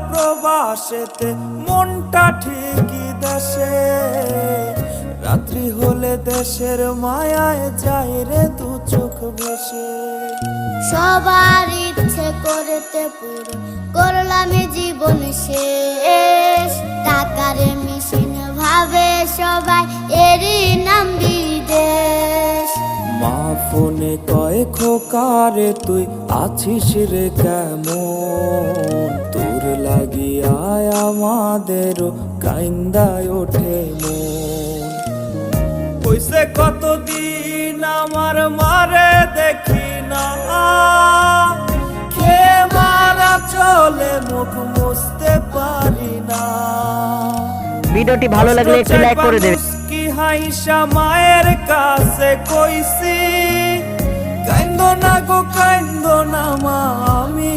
প্রবাসেতে মনটা ঠিকই দেশে, রাত্রি হলে দেশের মায়ায় যায় রে দু চোখ ভেসে। সবার ইচ্ছে করতে পুরো করলাম জীবন শেষ, টাকার মেশিন ভাবে সবাই এরই নাম বিদেশ। মা ফোনে কয় খোকারে তুই আছিস রে কেমন, তোর লাগিয়ায় আমাদেরও কাইন্দায় ওঠে মন। কইছে কতদিন আমার মারে দেখি না, খেয়ে মারা চলে মুখ মুছতে পারি না। ভিডিওটি ভালো লাগলে একটু লাইক করে দেবেন। কি হাইসা মায়ের কাছে কইছি, কাইন্দো না গো কাইন্দো না মা, আমি